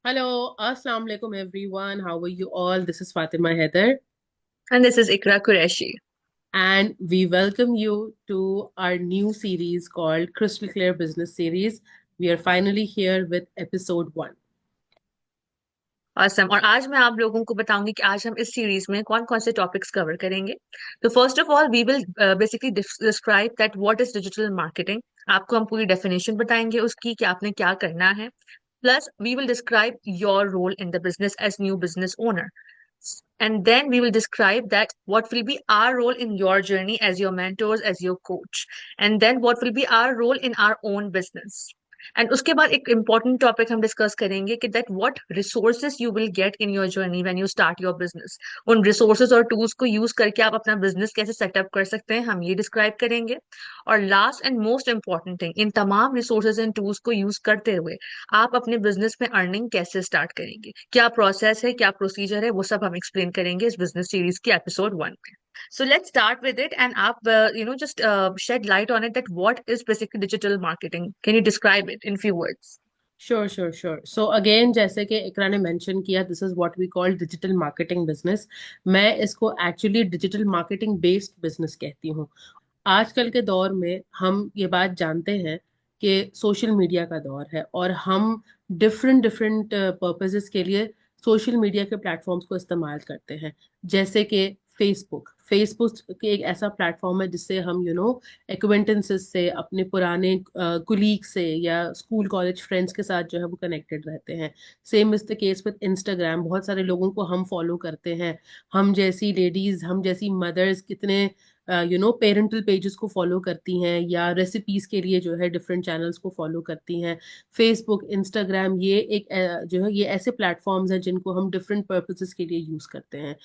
Hello, Assalamu alaikum everyone. How are you all? This is Fatima Heather, And this is Ikra Qureshi. and we welcome you to our new series called Crystal Clear Business Series. We are finally here with episode 1. Awesome. और आज मैं आप लोगों को बताऊंगी कि आज हम इस सीरीज में कौन कौन से टॉपिक्स कवर करेंगे। तो first of all we will basically describe that what is digital marketing. आपको हम पूरी डेफिनेशन बताएंगे उसकी कि आपने क्या करना है। Plus we will describe your role in the business as new business owner, and then we will describe that what will be our role in your journey as your mentors, as your coach, and then what will be our role in our own business. And उसके बाद एक important topic हम discuss करेंगे कि that what resources you will get in your journey when you start your business. उन resources और tools को use करके आप अपना बिजनेस कैसे सेटअप कर सकते हैं, हम ये डिस्क्राइब करेंगे। और last and most important thing, इन तमाम रिसोर्सेज एंड टूल्स को यूज करते हुए आप अपने बिजनेस में अर्निंग कैसे स्टार्ट करेंगे, क्या प्रोसेस है, क्या प्रोसीजर है, वो सब हम एक्सप्लेन करेंगे इस बिजनेस सीरीज के एपिसोड 1 में। So let's start with it, and आप just shed light on it that what is basically digital marketing? Can you describe it in few words? Sure sure sure so again, जैसे कि इकरा ने mention किया, this is what we call digital marketing business. मैं इसको actually digital marketing based business कहती हूँ। आजकल के दौर में हम ये बात जानते हैं कि सोशल मीडिया का दौर है, और हम डिफरेंट डिफरेंट पर्पसेस के लिए सोशल मीडिया के प्लेटफॉर्म्स को इस्तेमाल करते हैं। जैसे कि फेसबुक फेसबुक एक ऐसा प्लेटफॉर्म है जिससे हम एक्वेंटेंसेस से, अपने पुराने कुलीग से या स्कूल कॉलेज फ्रेंड्स के साथ जो है वो कनेक्टेड रहते हैं। Same is the case with Instagram. बहुत सारे लोगों को हम फॉलो करते हैं। हम जैसी लेडीज, हम जैसी मदर्स कितने पेरेंटल पेजेस को फॉलो करती हैं, या रेसिपीज के लिए जो है डिफरेंट चैनल्स को फॉलो करती हैं। फेसबुक, इंस्टाग्राम, ये एक जो है ये ऐसे प्लेटफॉर्म्स हैं जिनको हम डिफरेंट पर्पसेस के लिए यूज करते हैं।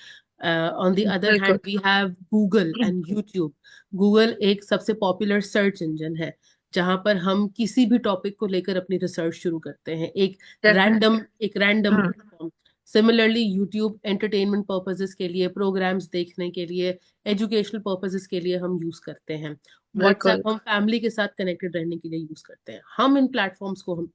ऑन द अदर बिल्कुल। Hand we have Google and YouTube. Google एक सबसे पॉपुलर सर्च इंजन है, जहां पर हम किसी भी टॉपिक को लेकर अपनी रिसर्च शुरू करते हैं, डेफिनेटली। एक random hmm. Platform. Similarly YouTube entertainment purposes के लिए, प्रोग्राम्स देखने के लिए, एजुकेशनल पर्पसेस के लिए हम यूज करते हैं। बिल्कुल। व्हाट्सएप हम फैमिली के साथ कनेक्टेड रहने के लिए यूज करते हैं। हम इन प्लेटफॉर्म्स को हम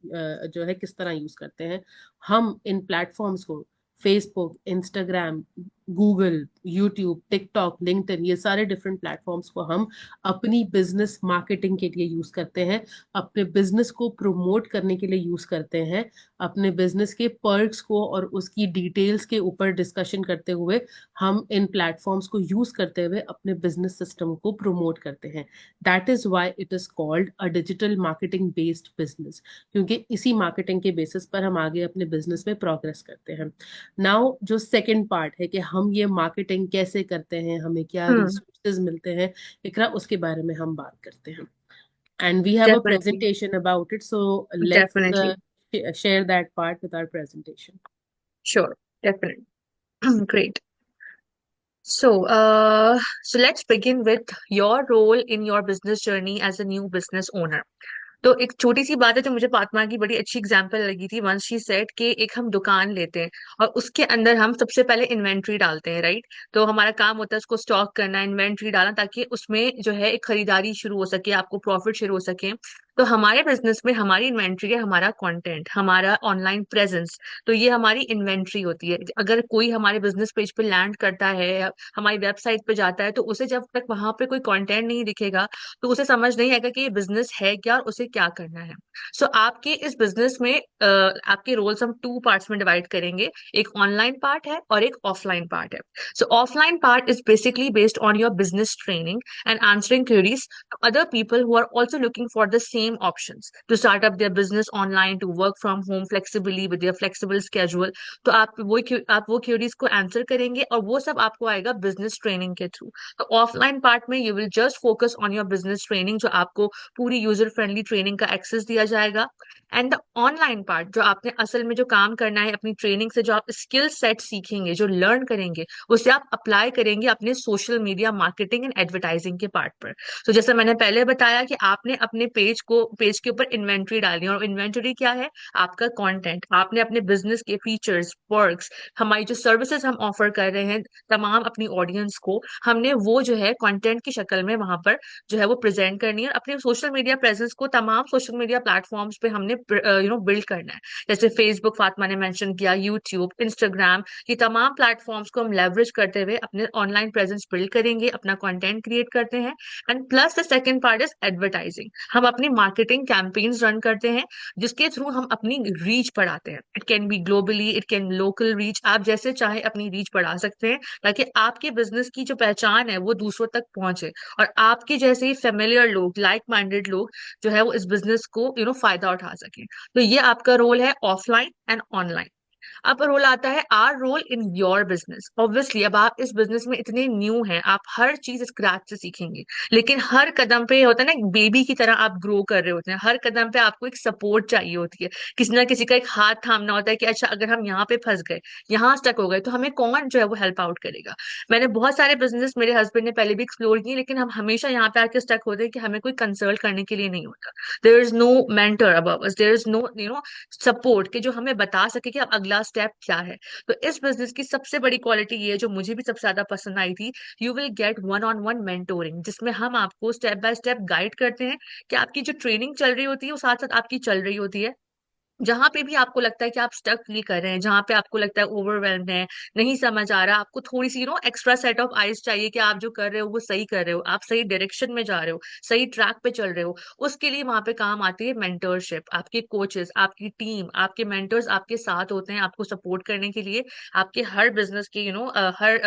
जो है किस तरह यूज करते हैं। हम इन प्लेटफॉर्म्स को Facebook, Instagram, Google, YouTube, TikTok, LinkedIn, ये सारे डिफरेंट प्लेटफॉर्म्स को हम अपनी बिजनेस मार्केटिंग के लिए यूज करते हैं, अपने बिजनेस को प्रमोट करने के लिए यूज करते हैं, अपने बिजनेस के पर्क्स को और उसकी डिटेल्स के ऊपर डिस्कशन करते हुए हम इन प्लेटफॉर्म्स को यूज करते हुए अपने बिजनेस सिस्टम को प्रमोट करते हैं। That is why it is called a digital marketing based business, क्योंकि इसी मार्केटिंग के बेसिस पर हम आगे अपने बिजनेस में प्रोग्रेस करते हैं। नाउ जो सेकंड पार्ट है कि हम ये मार्केटिंग कैसे करते हैं, हमें क्या हम्म। रिसोर्सेज मिलते हैं, इकरा उसके बारे में हम बात करते हैं। And we have a definitely. presentation about it, so let's definitely. share that part with our presentation. Sure. Definitely. Great. So let's begin with your role in your business journey as a new business owner. तो एक छोटी सी बात है जो मुझे फातिमा की बड़ी अच्छी एग्जांपल लगी थी। वंस शी सेड कि एक हम दुकान लेते हैं और उसके अंदर हम सबसे पहले इन्वेंट्री डालते हैं, राइट। तो हमारा काम होता है उसको स्टॉक करना, इन्वेंट्री डालना, ताकि उसमें जो है एक खरीदारी शुरू हो सके, आपको प्रॉफिट शुरू हो सके। तो हमारे बिजनेस में हमारी इन्वेंट्री है हमारा कंटेंट, हमारा ऑनलाइन प्रेजेंस। तो ये हमारी इन्वेंट्री होती है। अगर कोई हमारे बिजनेस पेज पे लैंड करता है, हमारी वेबसाइट पे जाता है, तो उसे जब तक वहां पे कोई कंटेंट नहीं दिखेगा तो उसे समझ नहीं आएगा कि ये बिजनेस है क्या और उसे क्या करना है। सो आपके इस बिजनेस में आपके रोल्स हम टू पार्ट्स में डिवाइड करेंगे। एक ऑनलाइन पार्ट है और एक ऑफलाइन पार्ट है। सो offline part is basically based on your business training and answering queries to other people who are also looking for the same options to start up their business online, to work from home flexibly with their flexible schedule. तो आप वो queries को answer करेंगे और वो सब आपको आएगा बिजनेस ट्रेनिंग के थ्रू। तो ऑफलाइन पार्ट में you will just focus on your business training, जो आपको पूरी यूजर फ्रेंडली ट्रेनिंग का एक्सेस दिया जाएगा। एंड द ऑनलाइन पार्ट, जो आपने असल में जो काम करना है अपनी ट्रेनिंग से, जो आप स्किल सेट सीखेंगे, जो लर्न करेंगे, उसे आप अप्लाई करेंगे अपने social media marketing and advertising के पार्ट पर। तो जैसे मैंने पहले बताया कि आपने अपने पेज को पेज के ऊपर इन्वेंट्री डालनी है। और इन्वेंट्री क्या है? आपका कंटेंट, आपने अपने बिजनेस के फीचर्स, पर्क्स, हमारी जो सर्विसेज हम ऑफर कर रहे हैं तमाम अपनी ऑडियंस को, हमने वो जो है कंटेंट की शक्ल में वहां पर जो है वो प्रेजेंट करनी है। और अपने सोशल मीडिया प्रेजेंस को तमाम सोशल मीडिया प्लेटफॉर्म्स पे हमने बिल्ड करना है। जैसे फेसबुक फातिमा ने मेंशन किया, यूट्यूब, इंस्टाग्राम, ये तमाम प्लेटफॉर्म्स को हम लेवरेज करते हुए अपने ऑनलाइन प्रेजेंस बिल्ड करेंगे, अपना कंटेंट क्रिएट करते हैं। And plus the second part is advertising. हम अपनी मार्केटिंग कैंपेन्स रन करते हैं जिसके थ्रू हम अपनी रीच बढ़ाते हैं। It can be globally, it can local reach, आप जैसे चाहे अपनी रीच बढ़ा सकते हैं ताकि आपके बिजनेस की जो पहचान है वो दूसरों तक पहुंचे, और आपके जैसे ही फेमिलियर लोग, लाइक माइंडेड लोग जो है वो इस बिजनेस को फायदा उठा सकें। तो ये आपका रोल है ऑफलाइन एंड ऑनलाइन। अब रोल आता है our role in your business. Obviously अब आप इस बिजनेस में इतने न्यू हैं, आप हर चीज स्क्रैच से सीखेंगे, लेकिन हर कदम पे होता है ना, एक बेबी की तरह आप ग्रो कर रहे होते हैं। हर कदम पे आपको एक सपोर्ट चाहिए होती है, किसी ना किसी का एक हाथ थामना होता है कि अच्छा अगर हम यहाँ पे फंस गए, यहाँ स्टक हो गए, तो हमें कौन जो है वो हेल्प आउट करेगा। मैंने बहुत सारे बिजनेस मेरे हस्बैंड ने पहले भी एक्सप्लोर किए, लेकिन हम हमेशा यहाँ पे आके स्टक होते हैं कि हमें कोई कंसल्ट करने के लिए नहीं होता। There is no mentor above us, there is no support कि जो हमें बता सके कि अब अगला स्टेप क्या है। तो इस बिजनेस की सबसे बड़ी क्वालिटी ये है, जो मुझे भी सबसे ज्यादा पसंद आई थी, you will get one on one mentoring, जिसमें हम आपको स्टेप बाय स्टेप गाइड करते हैं कि आपकी जो ट्रेनिंग चल रही होती है वो साथ साथ आपकी चल रही होती है। जहां पे भी आपको लगता है कि आप स्टक फील कर रहे हैं, जहां पे आपको लगता है ओवरवेल्म्ड है, नहीं समझ आ रहा, आपको थोड़ी सी एक्स्ट्रा सेट ऑफ आइज चाहिए कि आप जो कर रहे हो वो सही कर रहे हो, आप सही डायरेक्शन में जा रहे हो, सही ट्रैक पे चल रहे हो, उसके लिए वहां पे काम आती है मेंटरशिप। आपके कोचेस, आपकी टीम, आपके मेंटर्स आपके साथ होते हैं आपको सपोर्ट करने के लिए, आपके हर बिजनेस के हर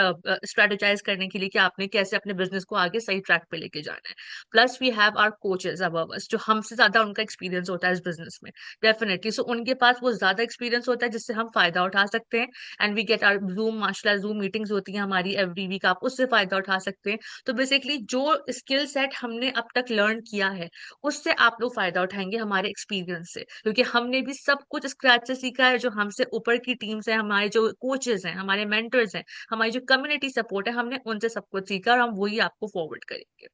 स्ट्रेटेजाइज करने के लिए कि आपने कैसे अपने बिजनेस को आगे सही ट्रैक पे लेके जाना है। Plus we have our coaches above us, जो हमसे ज्यादा उनका एक्सपीरियंस होता है इस बिजनेस में, डेफिनेटली। सो उनके पास वो ज्यादा एक्सपीरियंस होता है जिससे हम फायदा उठा सकते हैं। And we get our zoom, माशाल्लाह जूम मीटिंग्स होती हैं हमारी एवरी वीक, आप उससे फायदा उठा सकते हैं। तो बेसिकली जो स्किल सेट हमने अब तक लर्न किया है उससे आप लोग फायदा उठाएंगे हमारे एक्सपीरियंस से, क्योंकि हमने भी सब कुछ स्क्रैच से सीखा है। जो हमसे ऊपर की टीम्स है, हमारे जो कोचेस हैं, हमारे मेंटर्स हैं, हमारी जो कम्युनिटी सपोर्ट है, हमने उनसे सब कुछ सीखा और हम वही आपको फॉरवर्ड करेंगे।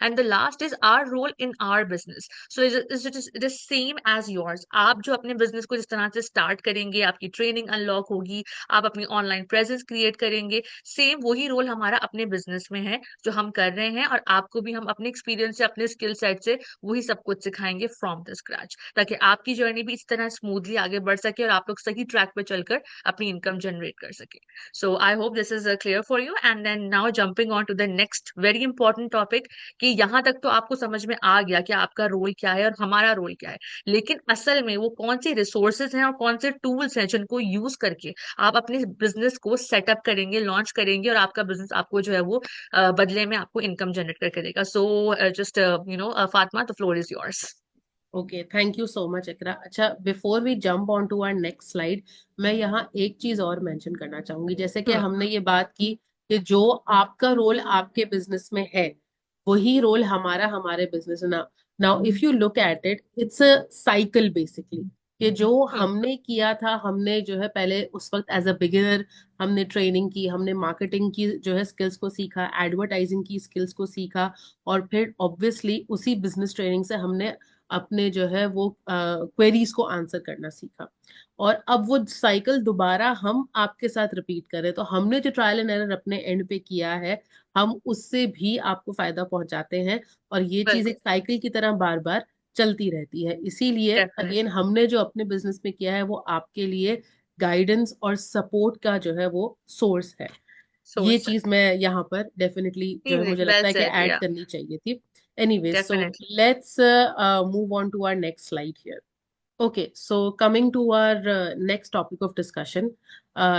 And the last is our role in our business. So it is same as yours. आप जो अपने बिजनेस को जिस तरह से स्टार्ट करेंगे, आपकी ट्रेनिंग अनलॉक होगी, आप अपनी ऑनलाइन प्रेजेंस क्रिएट करेंगे, सेम वही रोल हमारा अपने बिजनेस में है जो हम कर रहे हैं। और आपको भी हम अपने एक्सपीरियंस से, अपने स्किल सेट से वही सब कुछ सिखाएंगे फ्रॉम द स्क्रैच, ताकि आपकी जर्नी भी इस तरह स्मूथली आगे बढ़ सके और आप लोग सही ट्रैक पे चलकर अपनी इनकम जनरेट कर सके। So I hope this is clear for you. And then now jumping on to the next very important topic, कि यहाँ तक तो आपको समझ में आ गया कि आपका रोल क्या है और हमारा रोल क्या है, लेकिन असल में वो कौन से रिसोर्सेज हैं और कौन से टूल्स हैं जिनको यूज करके आप अपने बिजनेस को सेटअप करेंगे, लॉन्च करेंगे, और आपका बिजनेस आपको जो है वो बदले में आपको इनकम जनरेट करके देगा। So just Fatima, the floor is yours. Okay, thank you so much Iqra. अच्छा, before we jump on to our next slide, मैं यहाँ एक चीज और मेंशन करना चाहूंगी। जैसे कि हम्म। हमने ये बात की कि जो आपका रोल आपके बिजनेस में है वही रोल हमारा हमारे बिजनेस में। Now if you look at it, it's a cycle basically, कि जो हम्म। हमने किया था, हमने जो है पहले उस वक्त एज अ बिगिनर हमने ट्रेनिंग की, हमने मार्केटिंग की जो है स्किल्स को सीखा, एडवर्टाइजिंग की स्किल्स को सीखा, और फिर ऑब्वियसली उसी बिजनेस ट्रेनिंग से हमने अपने जो है वो क्वेरीज को आंसर करना सीखा। और अब वो साइकिल दोबारा हम आपके साथ रिपीट करें, तो हमने जो ट्रायल एंड एरर अपने एंड पे किया है, हम उससे भी आपको फायदा पहुंचाते हैं। और ये चीज बिल्कुल। एक साइकिल की तरह बार बार चलती रहती है। इसीलिए अगेन डेफिनेटली। हमने जो अपने बिजनेस में किया है वो आपके लिए गाइडेंस और सपोर्ट का जो है वो सोर्स है। ये सोर्स है। चीज मैं यहाँ पर डेफिनेटली जो नहीं है नहीं, मुझे वेल लगता है कि सेड, ऐड या करनी चाहिए थी। Anyways, so definitely. Let's move on to our next slide here. Okay, so coming to our next topic of discussion,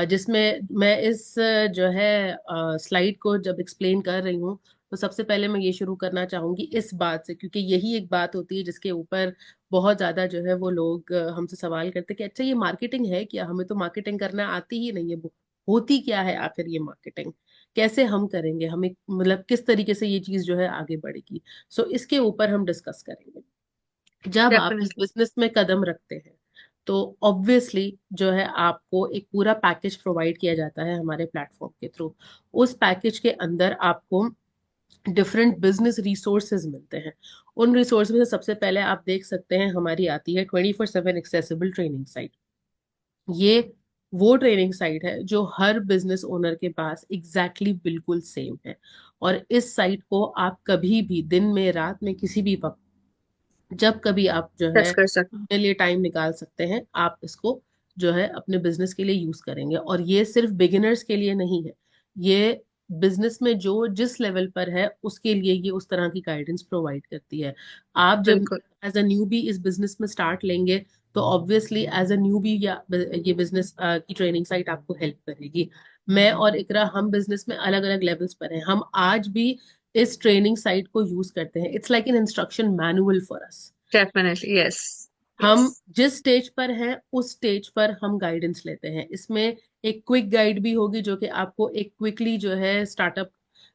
जिसमें मैं इस जो है स्लाइड को जब एक्सप्लेन कर रही हूँ, तो सबसे पहले मैं ये शुरू करना चाहूंगी इस बात से, क्योंकि यही एक बात होती है जिसके ऊपर बहुत ज्यादा जो है वो लोग हमसे सवाल करते हैं कि अच्छा ये मार्केटिंग है क्या, हमें तो मार्केटिंग करना आती ही नहीं है, वो होती क्या है आखिर ये मार्केटिंग, कैसे हम करेंगे, हमें मतलब किस तरीके से ये चीज जो है आगे बढ़ेगी। सो इसके ऊपर हम डिस्कस करेंगे। जब आप इस डेफिनेटली। बिजनेस में कदम रखते हैं, तो ऑब्वियसली जो है आपको एक पूरा पैकेज प्रोवाइड किया जाता है हमारे प्लेटफॉर्म के थ्रू। उस पैकेज के अंदर आपको डिफरेंट बिजनेस रिसोर्सेज मिलते हैं। उन रिसोर्स में से सबसे पहले आप देख सकते हैं हमारी आती है 24/7 एक्सेसिबल ट्रेनिंग साइट। ये वो ट्रेनिंग साइट है जो हर बिजनेस ओनर के पास बिल्कुल सेम है। और इस साइट को आप कभी भी दिन में रात में किसी भी वक्त, जब कभी आप जो है टच कर सकते। अपने लिए टाइम निकाल सकते हैं, आप इसको जो है अपने बिजनेस के लिए यूज करेंगे। और ये सिर्फ बिगिनर्स के लिए नहीं है, ये बिजनेस में जो जिस लेवल पर है उसके लिए ये उस तरह की गाइडेंस प्रोवाइड करती है। आप जब बिल्कुल। एज अ न्यूबी इस बिजनेस में स्टार्ट लेंगे तो ऑब्वियसली एज अ न्यूबी या ये बिजनेस की ट्रेनिंग साइट आपको हेल्प करेगी। मैं और इकरा हम बिजनेस में अलग अलग लेवल्स पर हैं, हम आज भी इस ट्रेनिंग साइट को यूज करते हैं। It's like an instruction manual for us. Definitely yes. हम यस। जिस स्टेज पर हैं उस स्टेज पर हम गाइडेंस लेते हैं। इसमें एक क्विक गाइड भी होगी जो कि आपको एक क्विकली जो है स्टार्टअप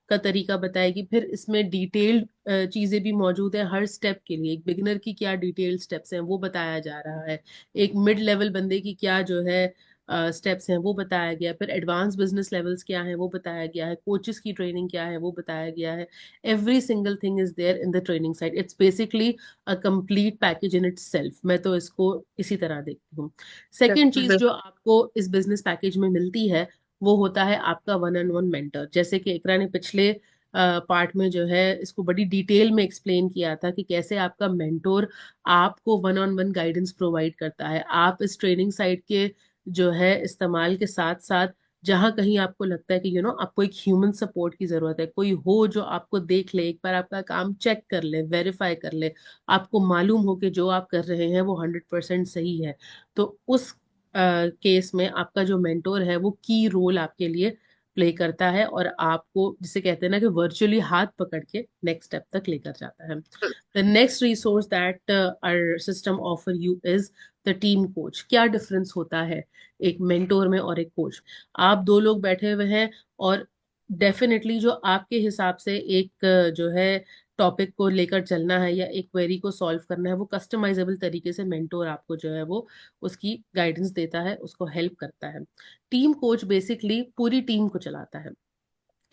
का तरीका बताएगी। फिर इसमें डिटेल्ड चीजें भी मौजूद है हर स्टेप के लिए। एक बिगिनर की क्या डिटेल्ड स्टेप्स हैं वो बताया जा रहा है, एक मिड लेवल बंदे की क्या जो है स्टेप्स हैं वो बताया गया है, फिर एडवांस बिजनेस लेवल्स क्या हैं वो बताया गया है, कोचेस की ट्रेनिंग क्या है वो बताया गया है। Every single thing is there in the training site. It's basically a complete package in itself. मैं तो इसको इसी तरह देखती हूँ। सेकेंड चीज जो आपको इस बिजनेस पैकेज में मिलती है वो होता है आपका वन ऑन वन मेंटर। जैसे कि इकरा ने पिछले पार्ट में जो है इसको बड़ी डिटेल में एक्सप्लेन किया था कि कैसे आपका मेंटोर आपको one on one guidance provide करता है। आप इस ट्रेनिंग साइट के जो है इस्तेमाल के साथ साथ जहां कहीं आपको लगता है कि आपको एक ह्यूमन सपोर्ट की जरूरत है, कोई हो जो आपको देख ले, एक बार आपका काम चेक कर ले, वेरीफाई कर ले, आपको मालूम हो कि जो आप कर रहे हैं वो 100% सही है, तो उस केस में आपका जो मेंटोर है वो की रोल आपके लिए प्ले करता है और आपको जिसे कहते हैं ना कि वर्चुअली हाथ पकड़ के नेक्स्ट स्टेप तक लेकर जाता है। The next resource that our system offer you is the team coach. क्या डिफरेंस होता है एक मेंटोर में और एक कोच? आप दो लोग बैठे हुए हैं और डेफिनेटली जो आपके हिसाब से एक जो है टॉपिक को लेकर चलना है या एक क्वेरी को सॉल्व करना है, वो कस्टमाइजेबल तरीके से मेंटोर आपको जो है वो उसकी गाइडेंस देता है, उसको हेल्प करता है। टीम कोच बेसिकली पूरी टीम को चलाता है,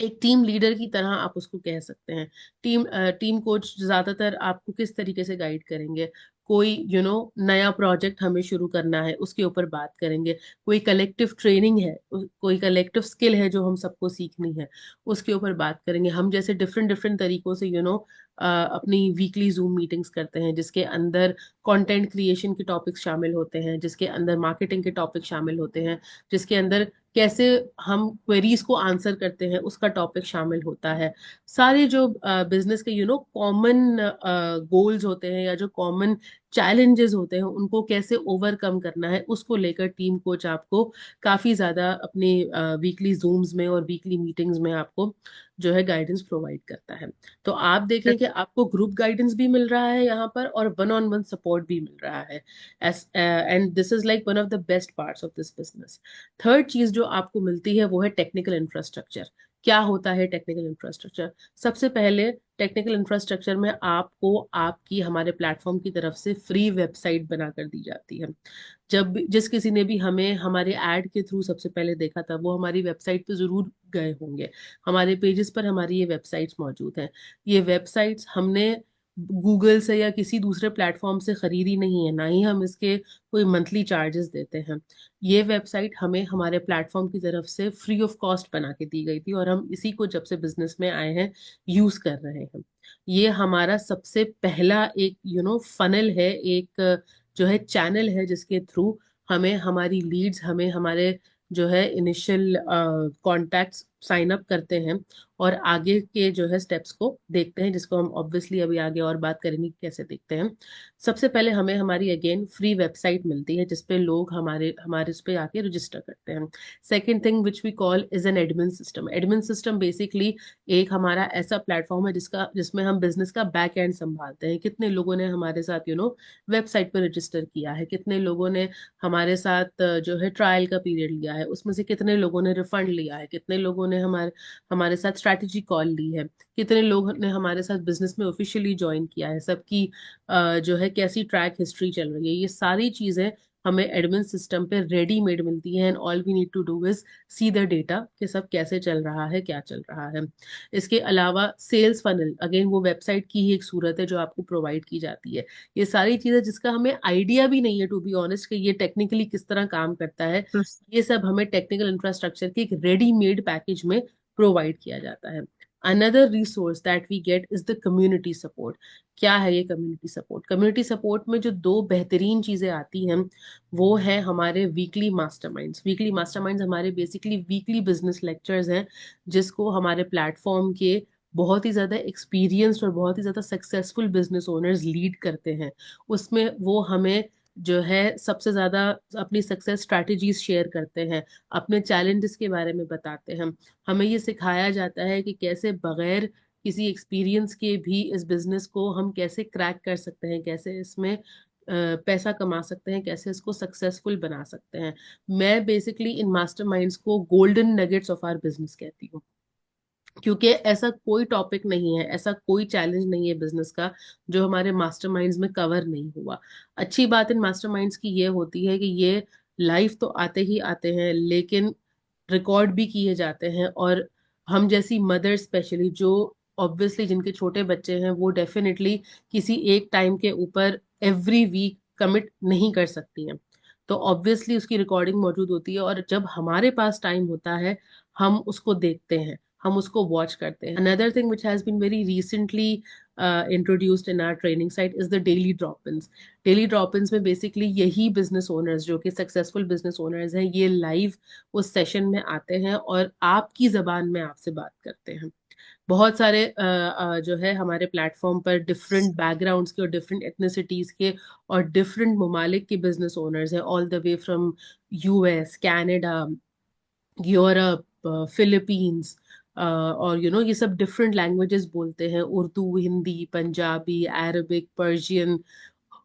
एक टीम लीडर की तरह आप उसको कह सकते हैं। टीम कोच ज्यादातर आपको किस तरीके से गाइड करेंगे? कोई नया प्रोजेक्ट हमें शुरू करना है उसके ऊपर बात करेंगे, कोई कलेक्टिव ट्रेनिंग है, कोई कलेक्टिव स्किल है जो हम सबको सीखनी है, उसके ऊपर बात करेंगे। हम जैसे डिफरेंट डिफरेंट तरीकों से अपनी वीकली जूम मीटिंग्स करते हैं जिसके अंदर कंटेंट क्रिएशन के टॉपिक्स शामिल होते हैं, जिसके अंदर मार्केटिंग के टॉपिक शामिल होते हैं, जिसके अंदर कैसे हम क्वेरीज को आंसर करते हैं उसका टॉपिक शामिल होता है। सारे जो बिजनेस के कॉमन गोल्स होते हैं या जो कॉमन चैलेंजेस होते हैं उनको कैसे ओवरकम करना है उसको लेकर टीम कोच आपको काफी ज्यादा अपने वीकली जूम्स में और वीकली मीटिंग्स में आपको जो है गाइडेंस प्रोवाइड करता है। तो आप देखें कि आपको ग्रुप गाइडेंस भी मिल रहा है यहाँ पर और वन ऑन वन सपोर्ट भी मिल रहा है। And this is like one of the best parts of this business. Third चीज जो आपको मिलती है वो है टेक्निकल इंफ्रास्ट्रक्चर। क्या होता है टेक्निकल इंफ्रास्ट्रक्चर? सबसे पहले टेक्निकल इंफ्रास्ट्रक्चर में आपको आपकी हमारे प्लेटफॉर्म की तरफ से फ्री वेबसाइट बनाकर दी जाती है। जब जिस किसी ने भी हमें हमारे ऐड के थ्रू सबसे पहले देखा था वो हमारी वेबसाइट पे जरूर गए होंगे। हमारे पेजेस पर हमारी ये वेबसाइट्स मौजूद हैं। ये वेबसाइट्स हमने गूगल से या किसी दूसरे प्लेटफॉर्म से खरीदी नहीं है, ना ही हम इसके कोई मंथली चार्जेस देते हैं। ये वेबसाइट हमें हमारे प्लेटफॉर्म की तरफ से फ्री ऑफ कॉस्ट बना के दी गई थी और हम इसी को जब से बिजनेस में आए हैं यूज कर रहे हैं। ये हमारा सबसे पहला एक फनल है, एक जो है चैनल है जिसके थ्रू हमें हमारी लीड्स, हमें हमारे जो है इनिशियल कॉन्टैक्ट्स साइन अप करते हैं और आगे के जो है स्टेप्स को देखते हैं, जिसको हम ऑब्वियसली अभी आगे और बात करेंगे कि कैसे देखते हैं। सबसे पहले हमें हमारी अगेन फ्री वेबसाइट मिलती है जिसपे लोग हमारे हमारे इस पे आके रजिस्टर करते हैं। Second thing which we call is an admin system. Admin system basically एक हमारा ऐसा प्लेटफॉर्म है जिसमें हम बिजनेस का बैक एंड संभालते हैं। कितने लोगों ने हमारे साथ वेबसाइट पर रजिस्टर किया है, कितने लोगों ने हमारे साथ जो है ट्रायल का पीरियड लिया है, उसमें से कितने लोगों ने रिफंड लिया है, कितने लोगों ने हमारे हमारे साथ स्ट्रैटेजी कॉल ली है, कितने लोग ने हमारे साथ बिजनेस में ऑफिशियली ज्वाइन किया है, सबकी जो है कैसी ट्रैक हिस्ट्री चल रही है। ये सारी चीजें हमें एडमिन सिस्टम पे रेडीमेड मिलती है, and all we need to do is see the data कि सब कैसे चल रहा है, क्या चल रहा है। इसके अलावा सेल्स फनल, अगेन वो वेबसाइट की ही एक सूरत है जो आपको प्रोवाइड की जाती है। ये सारी चीजें जिसका हमें आइडिया भी नहीं है टू बी ऑनेस्ट कि ये टेक्निकली किस तरह काम करता है, ये सब हमें टेक्निकल इंफ्रास्ट्रक्चर के एक रेडीमेड पैकेज में प्रोवाइड किया जाता है। Another resource that we get is the community support. क्या है ये कम्युनिटी सपोर्ट? कम्युनिटी सपोर्ट में जो दो बेहतरीन चीजें आती हैं वो है हमारे वीकली मास्टरमाइंड्स। वीकली मास्टरमाइंड्स हमारे बेसिकली वीकली बिजनेस लेक्चर्स हैं, जिसको हमारे प्लेटफॉर्म के बहुत ही ज्यादा एक्सपीरियंस्ड और बहुत ही ज्यादा सक्सेसफुल बिजनेस ओनर्स लीड करते हैं। उसमें वो हमें जो है सबसे ज्यादा अपनी सक्सेस स्ट्रैटेजीज शेयर करते हैं, अपने चैलेंजेस के बारे में बताते हैं। हमें ये सिखाया जाता है कि कैसे बगैर किसी एक्सपीरियंस के भी इस बिजनेस को हम कैसे क्रैक कर सकते हैं, कैसे इसमें पैसा कमा सकते हैं, कैसे इसको सक्सेसफुल बना सकते हैं। मैं बेसिकली इन मास्टरमाइंड्स को golden nuggets of our business कहती हूँ, क्योंकि ऐसा कोई टॉपिक नहीं है, ऐसा कोई चैलेंज नहीं है बिजनेस का जो हमारे मास्टरमाइंड्स में कवर नहीं हुआ। अच्छी बात इन मास्टरमाइंड्स की ये होती है कि ये लाइव तो आते ही आते हैं, लेकिन रिकॉर्ड भी किए जाते हैं। और हम जैसी मदर स्पेशली, जो ऑब्वियसली जिनके छोटे बच्चे हैं, वो डेफिनेटली किसी एक टाइम के ऊपर एवरी वीक कमिट नहीं कर सकती हैं, तो ऑब्वियसली उसकी रिकॉर्डिंग मौजूद होती है। और जब हमारे पास टाइम होता है हम उसको देखते हैं, हम उसको वॉच करते हैं। Another thing which has been very recently introduced in our training site is the daily drop ins। Daily drop ins में बेसिकली यही बिजनेस ओनर्स जो कि सक्सेसफुल बिजनेस ओनर्स हैं, ये लाइव उस सेशन में आते हैं और आपकी जबान में आपसे बात करते हैं। बहुत सारे जो है हमारे प्लेटफॉर्म पर डिफरेंट बैकग्राउंड्स के और डिफरेंट एथनिसिटीज के और डिफरेंट ममालिक के बिजनेस ओनर्स हैं, all the way from US, Canada, Europe, Philippines, और ये सब डिफरेंट लैंग्वेजेस बोलते हैं, उर्दू, हिंदी, पंजाबी, अरबिक, पर्शियन,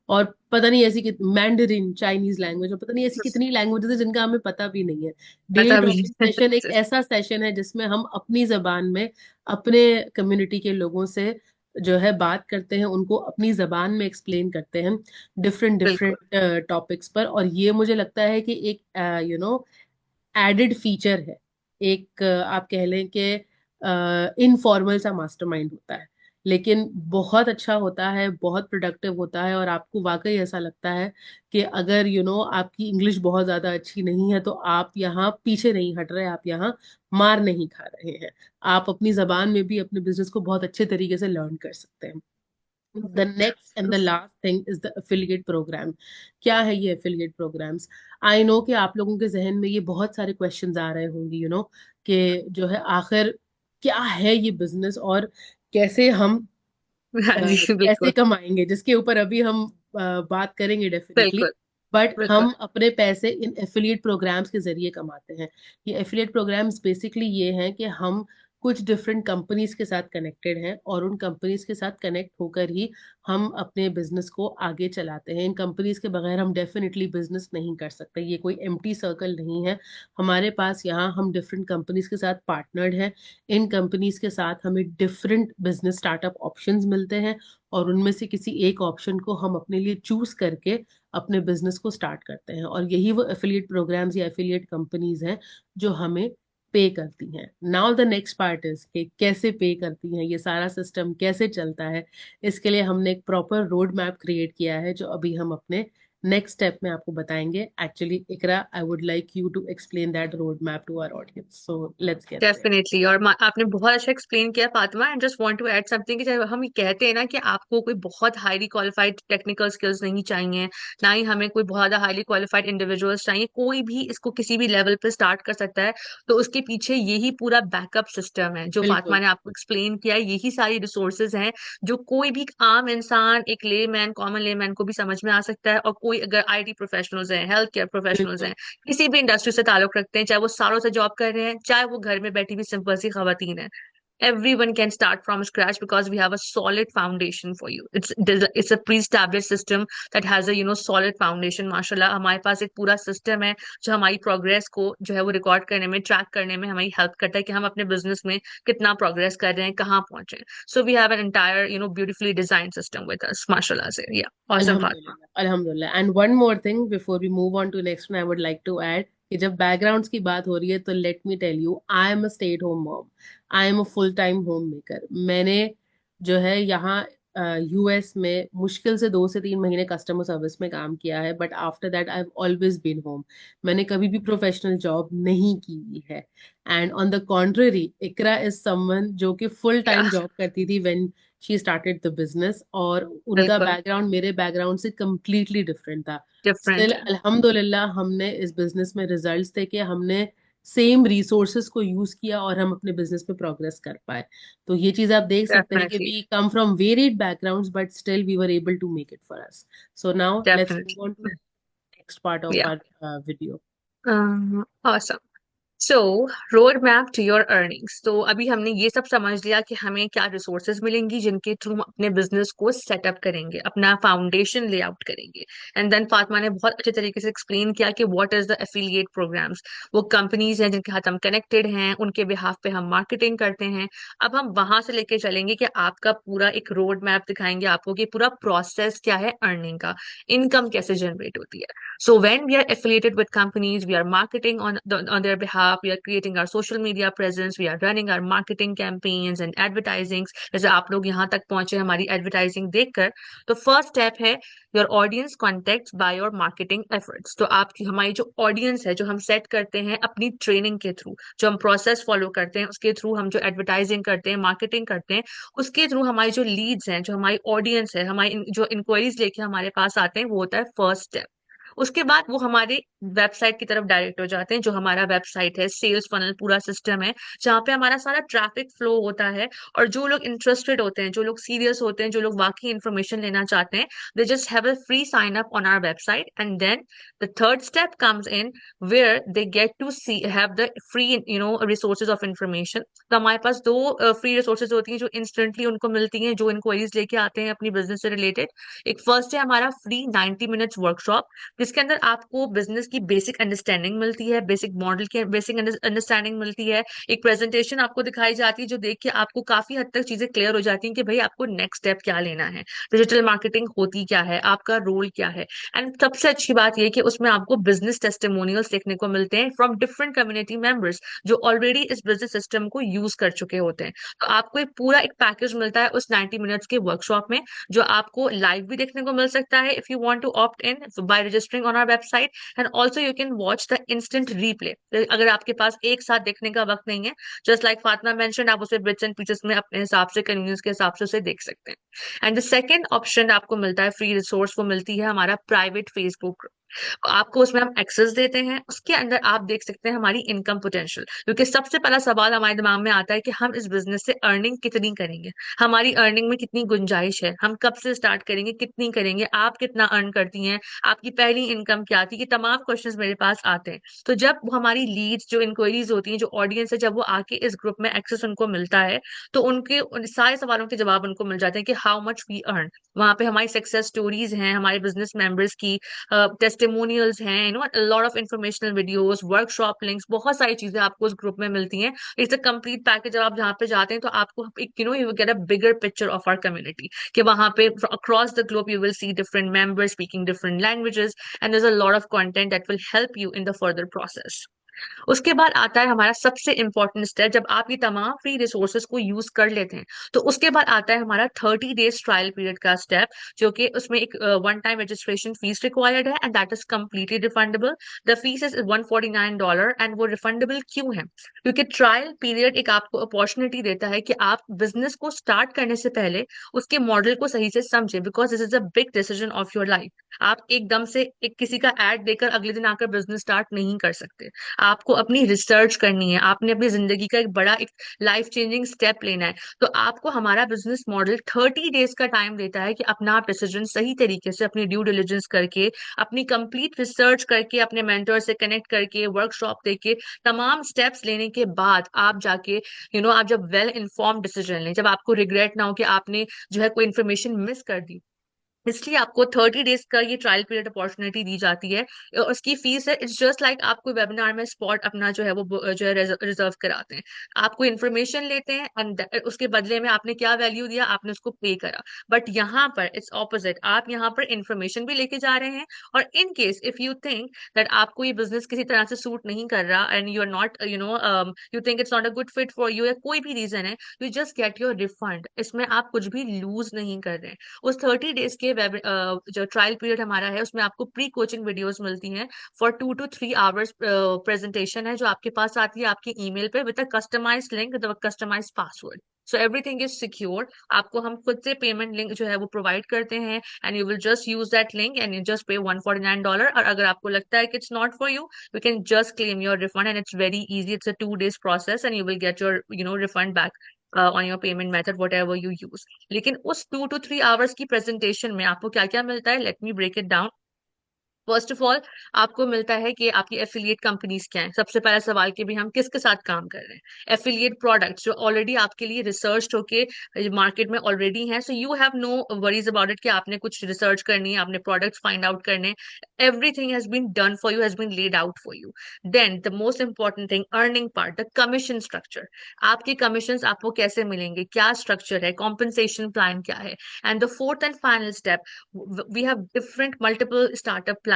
और पता नहीं ऐसी मैंडरिन, चाइनीज लैंग्वेज, और पता नहीं ऐसी कितनी लैंग्वेजेस है जिनका हमें पता भी नहीं है। डेली पता भी ड्रॉपिंग नहीं। सेशन एक ऐसा सेशन है जिसमें हम अपनी जबान में अपने कम्युनिटी के लोगों से जो है बात करते हैं, उनको अपनी जबान में एक्सप्लेन करते हैं डिफरेंट बिल्कुल। डिफरेंट टॉपिक्स पर। और ये मुझे लगता है कि एक एडेड फीचर है, एक आप कह लें कि इनफॉर्मल सा मास्टरमाइंड होता है, लेकिन बहुत अच्छा होता है, बहुत प्रोडक्टिव होता है। और आपको वाकई ऐसा लगता है कि अगर आपकी इंग्लिश बहुत ज्यादा अच्छी नहीं है तो आप यहाँ पीछे नहीं हट रहे, आप यहाँ मार नहीं खा रहे हैं, आप अपनी जबान में भी अपने बिजनेस को बहुत अच्छे तरीके से लर्न कर सकते हैं। The next and the last thing is the affiliate program. क्या है ये एफिलिएट प्रोग्राम्स? आई नो कि आप लोगों के जहन में ये बहुत सारे क्वेश्चंस आ रहे होंगे, कि जो है आखिर क्या है ये बिजनेस, और कैसे हम हाँ जी, पैसे बिल्कुल। कमाएंगे, जिसके ऊपर अभी हम बात करेंगे डेफिनेटली। बिल्कुल। बट बिल्कुल। हम अपने पैसे इन एफिलिएट प्रोग्राम्स के जरिए कमाते हैं। ये एफिलिएट प्रोग्राम्स बेसिकली ये हैं कि हम कुछ डिफरेंट कंपनीज के साथ कनेक्टेड हैं, और उन कंपनीज के साथ कनेक्ट होकर ही हम अपने बिजनेस को आगे चलाते हैं। इन कंपनीज के बगैर हम डेफिनेटली बिजनेस नहीं कर सकते, ये कोई एम्प्टी सर्कल नहीं है। हमारे पास यहाँ हम डिफरेंट कंपनीज के साथ पार्टनर्ड हैं। इन कंपनीज के साथ हमें डिफरेंट बिजनेस स्टार्टअप ऑप्शंस मिलते हैं, और उनमें से किसी एक ऑप्शन को हम अपने लिए चूज करके अपने बिजनेस को स्टार्ट करते हैं। और यही वो एफिलिएट प्रोग्राम्स या एफिलिएट कंपनीज हैं जो हमें पे करती हैं। Now the next part is कि कैसे पे करती हैं, ये सारा सिस्टम कैसे चलता है। इसके लिए हमने एक प्रॉपर रोड मैप क्रिएट किया है जो अभी हम अपने नेक्स्ट स्टेप में आपको बताएंगे। Actually Iqra, I would like you to explain that road map to our audience, so let's get there. Definitely. और आपने बहुत अच्छा एक्सप्लेन किया Fatima. And just want to add something कि जब हम ये कहते हैं ना कि आपको कोई बहुत हाईली क्वालिफाइड टेक्निकल स्किल्स नहीं चाहिए, ना ही हमें कोई बहुत ज्यादा हाईली क्वालिफाइड इंडिविजुअल्स चाहिए, कोई भी इसको किसी भी लेवल पे स्टार्ट कर सकता है। तो उसके पीछे यही पूरा बैकअप सिस्टम है जो फातिमा बिल्कुल ने आपको एक्सप्लेन किया है। यही सारी रिसोर्सेज हैं जो कोई भी आम इंसान, एक लेमैन, कॉमन लेमैन को भी समझ में आ सकता है। और कोई अगर आईटी प्रोफेशनल्स हैं, हेल्थ केयर प्रोफेशनल्स बिल्कुल हैं, किसी भी इंडस्ट्री से ताल्लुक रखते हैं, चाहे वो सालों से जॉब कर रहे हैं, चाहे वो घर में बैठी हुई सिंपल सी खवातीन है, Everyone can start from scratch because we have a solid foundation for you. It's a pre-established system that has a solid foundation. माशाल्लाह हमारे पास एक पूरा सिस्टम है जो हमारी प्रोग्रेस को जो है वो रिकॉर्ड करने में, ट्रैक करने में हमारी हेल्प करता है कि हम अपने बिजनेस में कितना प्रोग्रेस कर रहे हैं, कहाँ पहुंचे. So we have an entire beautifully design system with us माशाल्लाह से. Yeah awesome Fatima. अल्हम्दुलिल्लाह अल्हम्दुलिल्लाह. And one more thing before we move on to next one, I would like to add कि जब बैकग्राउंड्स की बात हो रही है तो let me tell you, I am a stay at home mom. I am a full time homemaker. मैंने जो है यहाँ यूएस में मुश्किल से 2 से 3 महीने कस्टमर सर्विस में काम किया है, but after that I have always been home. मैंने कभी भी प्रोफेशनल जॉब नहीं की हुई है. And on the contrary, Iqra is someone जो कि फुल या टाइम जॉब करती थी when she started the business, और उनका बिल्कुल बैकग्राउंड मेरे बैकग्राउंड से कम्प्लीटली डिफरेंट था. स्टिल डिफरेंट है. अल्हम्दुलिल्लाह हमने इस बिजनेस में रिजल्ट्स देखे, हमने सेम रिसोर्सेज को यूज किया और हम अपने बिजनेस में प्रोग्रेस कर पाए. तो ये चीज आप देख सकते हैं कि definitely we come from varied backgrounds but still we were able to make it for us. So now let's definitely. Move on to next part of या our video. awesome. So road map to your earnings. तो अभी हमने ये सब समझ लिया कि हमें क्या रिसोर्सेज मिलेंगी जिनके थ्रू हम अपने बिजनेस को सेटअप करेंगे, अपना फाउंडेशन लेआउट करेंगे. एंड देन फातिमा ने बहुत अच्छे तरीके से एक्सप्लेन किया कि what is the affiliate programs. वो कंपनीज हैं जिनके साथ हम कनेक्टेड हैं, उनके बिहाफ पे हम मार्केटिंग करते हैं. अब हम वहां से लेके चलेंगे कि आपका पूरा एक रोड मैप दिखाएंगे आपको कि पूरा प्रोसेस क्या है अर्निंग का, इनकम कैसे जनरेट होती है. So when we are affiliated with companies, we are marketing on their behalf, we are creating our social media presence, we are running our marketing campaigns and advertisings. जैसे आप लोग यहाँ तक पहुंचे हमारी एडवर्टाइजिंग देखकर, तो फर्स्ट स्टेप है your audience contact by your marketing efforts. तो आपकी हमारी जो ऑडियंस है जो हम सेट करते हैं अपनी ट्रेनिंग के थ्रू, जो हम प्रोसेस फॉलो करते हैं उसके थ्रू, हम जो एडवर्टाइजिंग करते हैं, मार्केटिंग करते हैं, उसके थ्रू हमारी जो लीड्स हैं, जो हमारी ऑडियंस है, हमारी जो इंक्वायरीज लेके हमारे पास आते हैं, वो होता है फर्स्ट स्टेप. उसके बाद वो हमारे वेबसाइट की तरफ डायरेक्ट हो जाते हैं. जो हमारा वेबसाइट है, सेल्स फनल पूरा सिस्टम है जहाँ पे हमारा सारा ट्रैफिक फ्लो होता है. और जो लोग इंटरेस्टेड होते हैं, जो लोग सीरियस होते हैं, जो लोग वाकई इन्फॉर्मेशन लेना चाहते हैं, they just have a free sign up on our website. And then the third step comes in where they get to see have the free resources of information. तो हमारे पास दो फ्री रिसोर्सेज होती हैं जो instantly उनको मिलती हैं जो इंक्वायरीज लेके आते हैं अपनी बिजनेस से रिलेटेड. एक फर्स्ट है हमारा फ्री 90 मिनट्स वर्कशॉप, जिसके अंदर आपको बिजनेस की बेसिक अंडरस्टैंडिंग मिलती है, बेसिक मॉडल की बेसिक अंडरस्टैंडिंग मिलती है. एक प्रेजेंटेशन आपको दिखाई जाती है जो देख के आपको काफी हद तक चीजें क्लियर हो जाती हैं कि भाई आपको नेक्स्ट स्टेप क्या लेना है, डिजिटल मार्केटिंग होती क्या है, आपका रोल क्या है. एंड सबसे अच्छी बात यह कि उसमें आपको बिजनेस टेस्टिमोनियल्स देखने को मिलते हैं फ्रॉम डिफरेंट कम्युनिटी मेंबर्स जो ऑलरेडी इस बिजनेस सिस्टम को यूज कर चुके होते हैं. तो आपको एक पूरा एक पैकेज मिलता है उस 90 मिनट्स के वर्कशॉप में, जो आपको लाइव भी देखने को मिल सकता है if you want to opt in by registering on our website. And also you can watch the instant replay अगर आपके पास एक साथ देखने का वक्त नहीं है. जस्ट लाइक फातिमा मेंशन, आप उसे बिट्स एंड पीसेस में अपने हिसाब से, कन्वीनियंस के हिसाब से उसे देख सकते हैं. एंड द सेकेंड ऑप्शन आपको मिलता है फ्री रिसोर्स, वो मिलती है हमारा प्राइवेट फेसबुक. आपको उसमें हम एक्सेस देते हैं, उसके अंदर आप देख सकते हैं हमारी इनकम पोटेंशियल. क्योंकि सबसे पहला सवाल हमारे दिमाग में आता है कि हम इस बिजनेस से अर्निंग कितनी करेंगे, हमारी अर्निंग में कितनी गुंजाइश है, हम कब से स्टार्ट करेंगे, कितनी करेंगे, आप कितना अर्न करती हैं, आपकी पहली इनकम क्या थी. ये तमाम क्वेश्चंस मेरे पास आते हैं. तो जब हमारी लीड्स, जो इंक्वायरीज होती हैं, जो ऑडियंस है, जब वो आके इस ग्रुप में एक्सेस उनको मिलता है, तो उनके उन सारे सवालों के जवाब उनको मिल जाते हैं कि हाउ मच वी अर्न. वहां पे हमारी सक्सेस स्टोरीज हैं, हमारे बिजनेस मेंबर्स की टेस्टिमोनियल्स हैं, lot of informational videos, workshop links, बहुत सारी चीजें आपको उस ग्रुप में मिलती हैं. It's a complete package. जब आप जहाँ पे जाते हैं तो आपको एक you get a bigger picture of our community कि वहां पे across the globe you will see different members speaking different languages. And there is a lot of content that will help you in the further process. उसके बाद आता है हमारा सबसे important step. जब आप ये तमाम फ्री रिसोर्सेज को यूज कर लेते हैं तो उसके बाद आता है हमारा 30 डेज ट्रायल पीरियड का स्टेप, जो कि उसमें एक one time registration fees required है and that is completely refundable. The fees is $149. And वो रिफंडेबल क्यों है? क्योंकि ट्रायल पीरियड एक आपको अपॉर्चुनिटी देता है कि आप बिजनेस को स्टार्ट करने से पहले उसके मॉडल को सही से समझें, because this is a big decision of your life. आप एकदम से एक किसी का एड देकर अगले दिन आकर बिजनेस स्टार्ट नहीं कर सकते. आपको अपनी रिसर्च करनी है, आपने अपनी जिंदगी का एक बड़ा एक लाइफ चेंजिंग स्टेप लेना है, तो आपको हमारा बिजनेस मॉडल 30 डेज का टाइम देता है कि अपना आप डिसीजन सही तरीके से अपनी ड्यू डिलिजेंस करके, अपनी कंप्लीट रिसर्च करके, अपने मेंटर से कनेक्ट करके, वर्कशॉप देके, तमाम स्टेप्स लेने के बाद आप जाके आप जब वेल इन्फॉर्म्ड डिसीजन लें, जब आपको रिग्रेट ना हो कि आपने जो है कोई इन्फॉर्मेशन मिस कर दी। इसलिए आपको 30 डेज का ये ट्रायल पीरियड अपॉर्चुनिटी दी जाती है। उसकी फीस है, इट्स जस्ट लाइक आपको वेबिनार में स्पॉट अपना जो है वो जो है रिजर्व कराते हैं। आपको इन्फॉर्मेशन लेते हैं एंड उसके बदले में आपने क्या वैल्यू दिया, आपने उसको पे करा। बट यहाँ पर इट्स ऑपोजिट, आप यहाँ पर इन्फॉर्मेशन भी लेके जा रहे हैं, और in case if you think that आपको ये बिजनेस किसी तरह से सूट नहीं कर रहा and you are not you think it's not a good fit for you, या कोई भी रीजन है, you just get your refund. इसमें आप कुछ भी लूज नहीं कर रहे हैं। उस 30 डेज के जो ट्रायल पीरियड हमारा है उसमें आपको प्री कोचिंग वीडियोस मिलती हैं फॉर 2 to 3 आवर्स। प्रेजेंटेशन है जो आपके पास आती है आपके ईमेल पे with a customized link, with a customized password. So everything is secure. आपको हम खुद से पेमेंट लिंक जो है वो प्रोवाइड करते हैं, and you will just use that link and you just पे $149। और अगर आपको लगता है कि it's not for you, you can just claim your refund and it's very easy. It's a 2 days process and you will get your refund back on your payment method whatever you use। लेकिन उस 2 to 3 hours की presentation में आपको क्या क्या मिलता है, let me break it down. First of all, आपको मिलता है कि आपकी एफिलिएट कंपनीज क्या है। सबसे पहला सवाल कि भी हम किसके साथ काम कर रहे हैं। एफिलिएट प्रोडक्ट्स जो ऑलरेडी आपके लिए रिसर्च होके मार्केट में ऑलरेडी हैं, so you have no worries about it कि आपने कुछ रिसर्च करनी है, आपने प्रोडक्ट्स फाइंड आउट करने। Everything has been done for you, has been laid out for you. Then the most important thing, earning part, the commission structure. आपके commission आपको कैसे मिलेंगे, क्या स्ट्रक्चर है, कॉम्पनसेशन प्लान क्या है। And the fourth and final step, we have different multiple startup plans.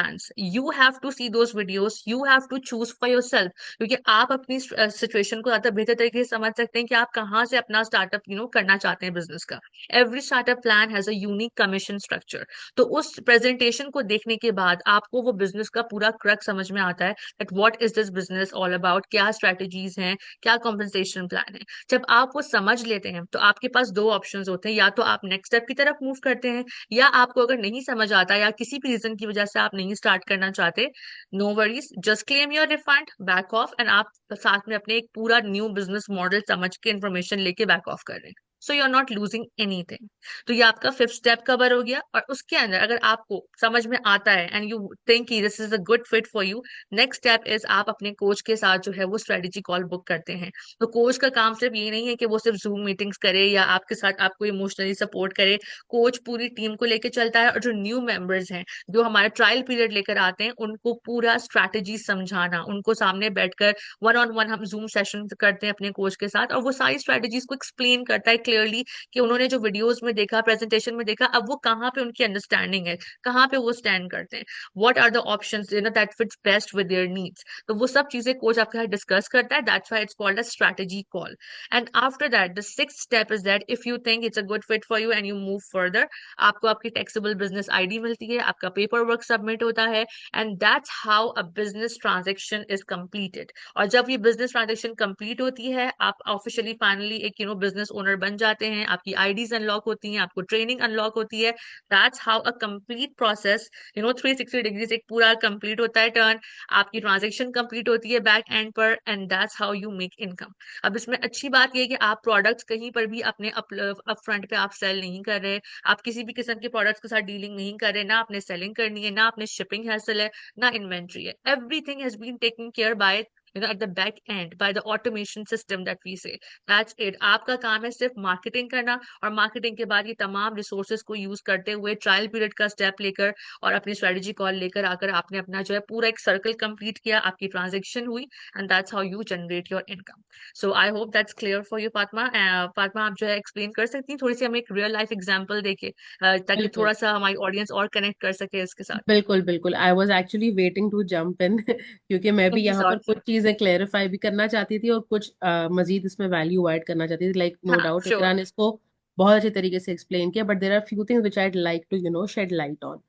You have to see those videos, you have to choose for yourself, क्योंकि आप अपनी सिचुएशन को ज्यादा बेहतर तरीके से समझ सकते हैं कि आप कहाँ से अपना स्टार्टअप करना चाहते हैं बिजनेस का। Every startup plan has a unique commission structure. तो उस प्रेजेंटेशन को देखने के बाद आपको वो बिजनेस का पूरा क्रक समझ में आता है that what is this business all about, क्या स्ट्रेटेजीज हैं, क्या कॉम्पनसेशन प्लान है। जब आप वो समझ लेते हैं तो आपके पास दो ऑप्शंस होते हैं, या तो आप नेक्स्ट स्टेप की तरफ मूव करते हैं, या आपको अगर नहीं समझ आता या किसी भी रीजन की वजह से आप नहीं स्टार्ट करना चाहते, no worries, just claim your refund, back off, and आप साथ में अपने एक पूरा न्यू बिजनेस मॉडल समझ के इन्फॉर्मेशन लेके बैक ऑफ कर रहे हैं। So you are not losing anything. तो ये आपका फिफ्थ स्टेप कवर हो गया। और उसके अंदर अगर आपको समझ में आता है and you think this is a good fit for you, next step is आप अपने कोच के साथ जो है वो स्ट्रेटेजी कॉल बुक करते हैं। तो कोच का काम सिर्फ ये नहीं है कि वो सिर्फ जूम मीटिंग्स करे या आपके साथ आपको इमोशनली सपोर्ट करे। कोच पूरी टीम को लेकर चलता है, और जो न्यू मेंबर्स हैं जो हमारे ट्रायल पीरियड लेकर आते हैं उनको पूरा स्ट्रैटेजी समझाना, उनको सामने बैठकर वन ऑन वन हम जूम सेशन करते हैं अपने कोच के साथ, और वो सारी स्ट्रैटेजीज को एक्सप्लेन करता है क्लियरली कि उन्होंने जो वीडियोस में देखा, प्रेजेंटेशन में देखा, अब वो कहाँ पे उनकी अंडरस्टैंडिंग है, कहाँ पे वो स्टैंड करते हैं, what are the options that fits best with their needs. तो वो सब चीजें कोच आपके साथ डिस्कस करता है। That's why it's called a strategy call. And after that the sixth step is that if you think it's a good fit for you and you move further, आपको आपकी टैक्सेबल बिजनेस आईडी मिलती है, आपका paper work submit होता है, and that's how a business transaction is completed. और जब ये बिजनेस ट्रांजेक्शन कंप्लीट होती है, आप ऑफिशियली फाइनली एक बिजनेस ओनर बन जाते हैं, आपकी आईडीज अनलॉक होती हैं, आपको ट्रेनिंग अनलॉक होती है। That's how a complete process 360 degrees एक पूरा कंप्लीट होता है टर्न। आपकी ट्रांजेक्शन कंप्लीट होती है बैक एंड पर, and that's how you make income. अब इसमें अच्छी बात यह है कि आप प्रोडक्ट्स कहीं पर भी अपने अप फ्रंट पे आप सेल नहीं कर रहे, आप किसी भी किस्म के प्रोडक्ट्स के साथ डीलिंग नहीं कर रहे, ना आपने सेलिंग करनी है, ना आपने शिपिंग हैसल है, ना इन्वेंट्री है। Everything has been taken care by at the back end by the automation system that we say। That's it। आपका काम है सिर्फ मार्केटिंग करना, और मार्केटिंग के बाद ये तमाम रिसोर्सेज को यूज करते हुए ट्रायल पीरियड का स्टेप लेकर और अपनी स्ट्रेटेजी कॉल लेकर आकर आपने अपना जो है पूरा एक सर्कल कंप्लीट किया, आपकी ट्रांजेक्शन हुई, and that's how you generate your income. So I hope that's clear for you Fatima. Fatima, आप जो है एक्सप्लेन कर सकती हैं थोड़ी सी, हम एक रियल लाइफ एग्जांपल देके, ताकि बिल्कुल थोड़ा सा हमारी ऑडियंस और कनेक्ट कर सके इसके साथ। बिल्कुल बिल्कुल, I was actually waiting to jump in क्योंकि मैं भी यहाँ पर सॉरी। कुछ चीजें क्लेरिफाई भी करना चाहती थी और कुछ मजीद इसमें वैल्यू ऐड करना चाहती थी। लाइक नो हाँ, डाउट श्योर। इकरा ने इसको बहुत अच्छे तरीके से एक्सप्लेन किया, but there are few things which I'd like to shed light on.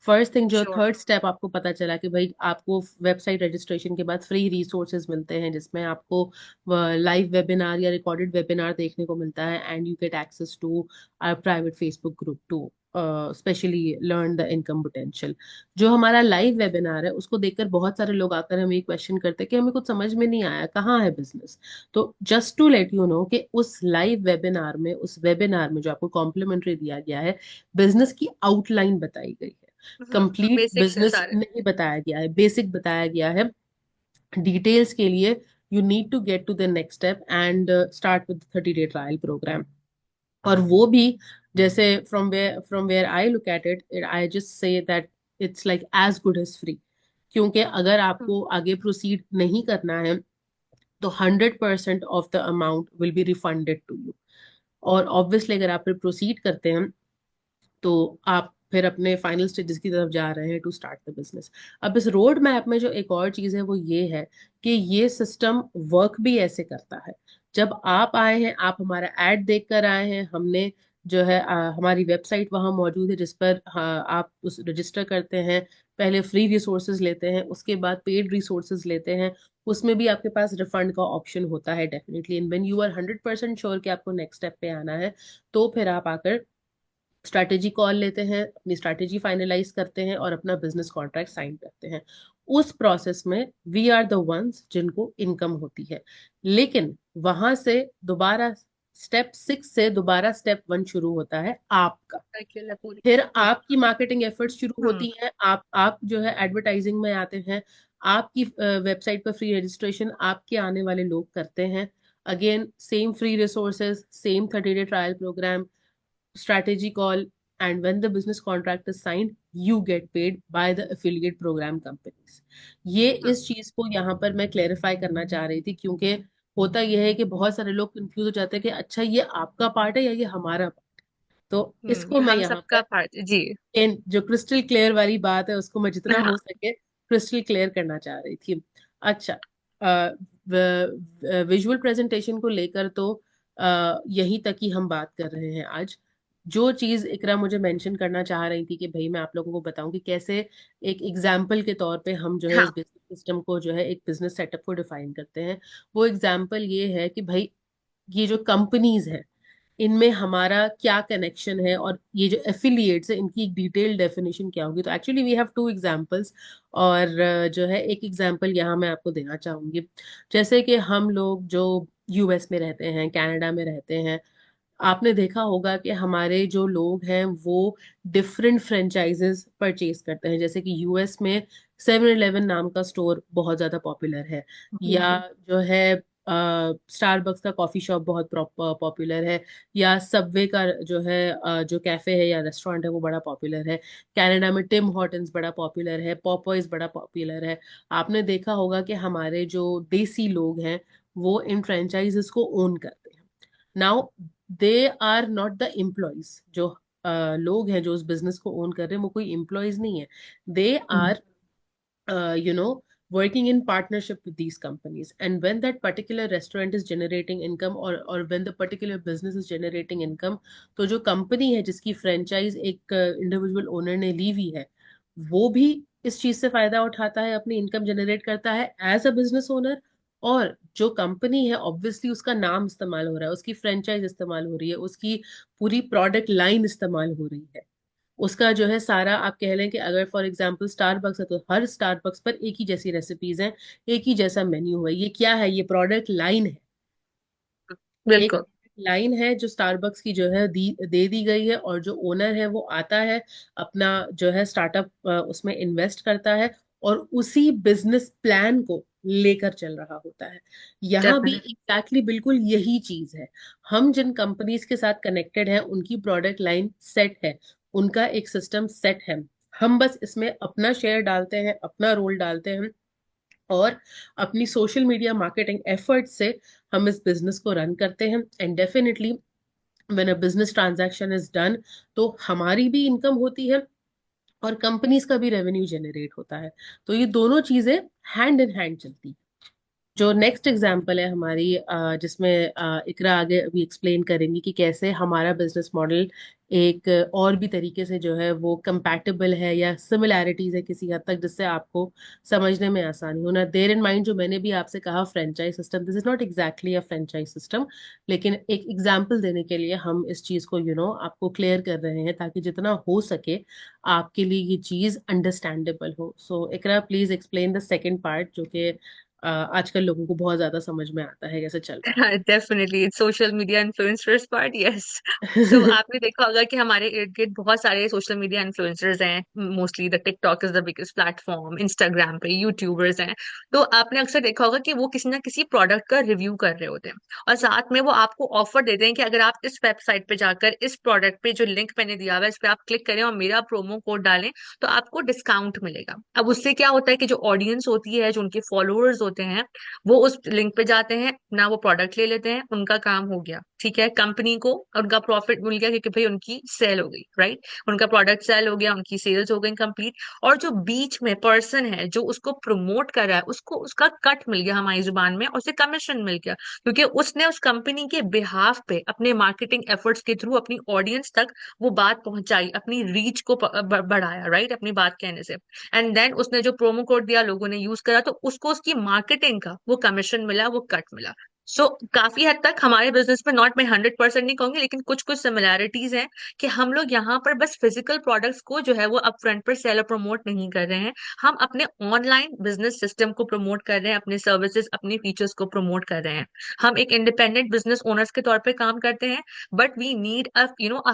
First thing, जो श्योर। थर्ड स्टेप आपको पता चला कि भाई आपको वेबसाइट रजिस्ट्रेशन के बाद फ्री रिसोर्सेज मिलते हैं, जिसमें आपको लाइव वेबिनार या रिकॉर्डेड वेबिनार देखने को मिलता है, and you get access to our private Facebook group to specially learn the income potential. जो हमारा लाइव वेबिनार है उसको देखकर बहुत सारे लोग आकर हमें क्वेश्चन करते हैं कि हमें कुछ समझ में नहीं आया, कहाँ है बिजनेस। तो just to let you know कि उस लाइव वेबिनार में, उस वेबिनार में जो आपको कॉम्प्लीमेंट्री दिया गया है, बिजनेस की आउटलाइन बताई गई है। कंप्लीट बेसिक्स है बिजनेस सारे। नहीं बताया गया है, बेसिक बताया गया है। डिटेल्स के लिए you need to get to the next step and start with 30 day trial program. और वो भी जैसे from where I look at it, I just say that it's like as good as free. क्योंकि अगर आपको आगे प्रोसीड नहीं करना है तो 100% off the amount will be refunded to you. और ऑब्वियसली अगर आप प्रोसीड करते हैं तो आप फिर अपने फाइनल स्टेजेस की तरफ जा रहे हैं टू स्टार्ट द बिजनेस। अब इस रोड मैप में जो एक और चीज है वो ये है कि ये सिस्टम वर्क भी ऐसे करता है। जब आप आए हैं, आप हमारा एड देख कर आए हैं, हमने जो है हमारी वेबसाइट वहां मौजूद है जिस पर आप उस रजिस्टर करते हैं, पहले फ्री रिसोर्सेज लेते हैं, उसके बाद पेड रिसोर्सेज लेते हैं। उसमें भी आपके पास रिफंड का ऑप्शन होता है definitely, and when you are 100% sure कि आपको नेक्स्ट स्टेप पे आना है, तो फिर आप आकर स्ट्रैटेजी कॉल लेते हैं, अपनी स्ट्रैटेजी फाइनलाइज करते हैं और अपना बिजनेस कॉन्ट्रैक्ट साइन करते हैं। उस प्रोसेस में वी आर द वंस जिनको इनकम होती है। लेकिन वहां से दोबारा स्टेप 6 से दोबारा स्टेप 1 शुरू होता है आपका। साइकिल है पूरी। फिर आपकी मार्केटिंग एफर्ट्स शुरू हम्म। होती हैं, आप जो है एडवर्टाइजिंग में आते हैं। आपकी वेबसाइट पर फ्री रजिस्ट्रेशन आपके आने वाले लोग करते हैं। Again same free resources, same 30 day trial program, strategy call, and when the business contract is signed, you get paid by the affiliate program companies। ये हाँ। इस चीज को यहाँ पर मैं क्लेरिफाई करना चाह रही थी, क्योंकि होता यह है कि बहुत सारे लोग कंफ्यूज हो जाते हैं कि अच्छा ये आपका पार्ट है या ये हमारा पार्ट। तो इसको ये मैं हम यहाँ सबका पर पार्ट जी। जो क्रिस्टल क्लियर वाली बात है उसको मैं जितना हाँ। हो सके क्रिस्टल क्लियर करना चाह रही थी। अच्छा, विजुअल प्रेजेंटेशन को लेकर तो यहीं तक ही हम बात कर रहे हैं आज। जो चीज इकरा मुझे मेंशन करना चाह रही थी कि भाई मैं आप लोगों को बताऊं कि कैसे एक एग्जाम्पल के तौर पे हम जो है इस हाँ। बिजनेस सिस्टम को, जो है एक बिजनेस सेटअप को डिफाइन करते हैं। वो एग्जाम्पल ये है कि भाई ये जो कंपनीज है इनमें हमारा क्या कनेक्शन है, और ये जो एफिलिएट्स है इनकी एक डिटेल डेफिनेशन क्या होगी। तो एक्चुअली वी हैव 2 एग्जांपल्स, और जो है एक एग्जांपल यहाँ मैं आपको देना चाहूंगी। जैसे कि हम लोग जो यूएस में रहते हैं, कनाडा में रहते हैं, आपने देखा होगा कि हमारे जो लोग हैं वो डिफरेंट फ्रेंचाइजेस परचेज करते हैं। जैसे कि यूएस में 7-Eleven नाम का स्टोर बहुत ज्यादा पॉपुलर है, या जो है स्टारबक्स का कॉफी शॉप बहुत पॉपुलर है, या सबवे का जो है जो कैफे है या रेस्टोरेंट है वो बड़ा पॉपुलर है। कनाडा में टिम हॉर्टन्स बड़ा पॉपुलर है, पॉपॉइज बड़ा पॉपुलर है। आपने देखा होगा कि हमारे जो देसी लोग हैं वो इन फ्रेंचाइजेस को ओन करते हैं। Now they are not the employees. जो लोग हैं जो उस बिजनेस को ओन कर रहे हैं वो कोई एम्प्लॉयज नहीं है। They are you know working in partnership with these companies, and when that particular restaurant is generating income, or when the particular business is generating income, तो जो कंपनी है जिसकी फ्रेंचाइज एक इंडिविजुअल ओनर ने ली हुई है, वो भी इस चीज से फायदा उठाता है, अपनी इनकम जनरेट करता है एज अ बिजनेस ओनर। और जो कंपनी है ऑब्वियसली उसका नाम इस्तेमाल हो रहा है, उसकी फ्रेंचाइज इस्तेमाल हो रही है, उसकी पूरी प्रोडक्ट लाइन इस्तेमाल हो रही है। उसका जो है सारा, आप कह लें कि अगर फॉर एग्जांपल स्टारबक्स है तो हर स्टारबक्स पर एक ही जैसी रेसिपीज हैं, एक ही जैसा मेन्यू है। ये क्या है? ये प्रोडक्ट लाइन है। एक बिल्कुल। लाइन है जो स्टारबक्स की जो है दे दी गई है, और जो ओनर है वो आता है, अपना जो है स्टार्टअप उसमें इन्वेस्ट करता है, और उसी बिजनेस प्लान को लेकर चल रहा होता है। यहाँ भी डेफिनेट। एग्जैक्टली बिल्कुल यही चीज है। हम जिन कंपनीज के साथ कनेक्टेड हैं उनकी प्रोडक्ट लाइन सेट है, उनका एक सिस्टम सेट है। हम बस इसमें अपना शेयर डालते हैं, अपना रोल डालते हैं, और अपनी सोशल मीडिया मार्केटिंग एफर्ट से हम इस बिजनेस को रन करते हैं। And definitely when a business transaction is done, तो हमारी भी इनकम होती है और कंपनीज का भी रेवेन्यू जनरेट होता है। तो ये दोनों चीजें हैंड इन हैंड चलती हैं। जो नेक्स्ट एग्जांपल है हमारी, जिसमें इकरा आगे अभी एक्सप्लेन करेंगी कि कैसे हमारा बिजनेस मॉडल एक और भी तरीके से जो है वो कंपैटिबल है या सिमिलैरिटीज है किसी हद तक, जिससे आपको समझने में आसानी हो ना। देयर इन माइंड जो मैंने भी आपसे कहा franchise system, this is not exactly a franchise system, लेकिन एक एग्जाम्पल देने के लिए हम इस चीज को आपको क्लियर कर रहे हैं, ताकि जितना हो सके आपके लिए ये चीज अंडरस्टैंडेबल हो। So Iqra please explain the second part, जो कि आजकल लोगों को बहुत ज्यादा समझ में आता है कैसे चल रहा definitely social media influencers part, yes. So है। आपने देखा होगा कि हमारे इर्द गिर्द बहुत सारे सोशल मीडिया इन्फ्लुएंसर्स हैं। Mostly the TikTok is the biggest platform, Instagram पे यूट्यूबर्स हैं। तो आपने अक्सर देखा होगा कि वो किसी ना किसी प्रोडक्ट का रिव्यू कर रहे होते हैं, और साथ में वो आपको ऑफर देते हैं कि अगर आप इस वेबसाइट पे जाकर इस प्रोडक्ट पे जो लिंक मैंने दिया हुआ है इस पे आप क्लिक करें और मेरा प्रोमो कोड डालें तो आपको डिस्काउंट मिलेगा। अब उससे क्या होता है कि जो ऑडियंस होती है, जो उनके फॉलोअर्स होते हैं, वो उस लिंक पे जाते हैं, ना वो प्रोडक्ट ले लेते हैं, उनका काम हो गया, ठीक है, कंपनी को उनका प्रॉफिट मिल गया क्योंकि भाई उनकी सेल हो गई, राइट। उनका प्रोडक्ट सेल हो गया, उनकी सेल्स हो गई कंप्लीट। और जो बीच में पर्सन है जो उसको प्रमोट कर रहा है, उसको उसका कट मिल गया हमारी जुबान में, और उसे कमीशन मिल गया, क्योंकि उसने उस कंपनी के बिहाफ पे अपने मार्केटिंग एफर्ट्स के थ्रू अपनी ऑडियंस तक वो बात पहुंचाई, अपनी रीच को बढ़ाया, राइट, अपनी बात कहने से। एंड देन उसने जो प्रोमो कोड दिया, लोगों ने यूज करा, तो उसको उसकी मार्केटिंग का वो कमीशन मिला, वो कट मिला। सो काफी हद तक हमारे बिजनेस में, नॉट मैं 100% नहीं कहूंगी, लेकिन कुछ कुछ सिमिलैरिटीज हैं कि हम लोग यहाँ पर बस फिजिकल प्रोडक्ट्स को जो है वो अप फ्रंट पर सेल और प्रमोट नहीं कर रहे हैं। हम अपने ऑनलाइन बिजनेस सिस्टम को प्रमोट कर रहे हैं, अपने सर्विसेज, अपनी फीचर्स को प्रमोट कर रहे हैं। हम एक इंडिपेंडेंट बिजनेस ओनर्स के तौर पे काम करते हैं, but we need a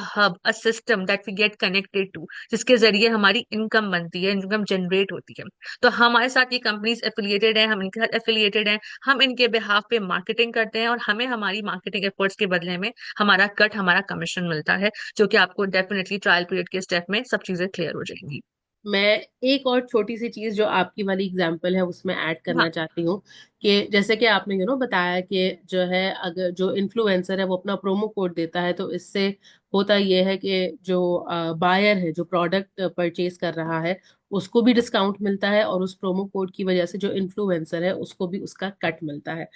hub, a system that we get connected to, जिसके जरिए हमारी इनकम बनती है, इनकम जनरेट होती है। तो हमारे साथ ये कंपनीज एफिलिएटेड है, हम इनके साथ एफिलिएटेड हैं, हम इनके बिहाफ पे मार्केटिंग करते हैं, और हमें हमारी मार्केटिंग एफर्ट्स के बदले में हमारा कट, हमारा कमीशन मिलता है, जो कि आपको डेफिनेटली ट्रायल पीरियड के स्टेप में सब चीजें क्लियर हो जाएंगी। मैं एक और छोटी सी चीज जो आपकी वाली एग्जांपल है उसमें ऐड हाँ। करना चाहती हूँ, कि जैसे कि आपने बताया कि जो है अगर जो इन्फ्लुएंसर है वो अपना प्रोमो कोड देता है, तो इससे होता ये है कि जो बायर है, जो प्रोडक्ट परचेज कर रहा है, उसको भी डिस्काउंट मिलता है, और उस प्रोमो कोड की वजह से जो इन्फ्लुएंसर है उसको भी उसका कट मिलता है।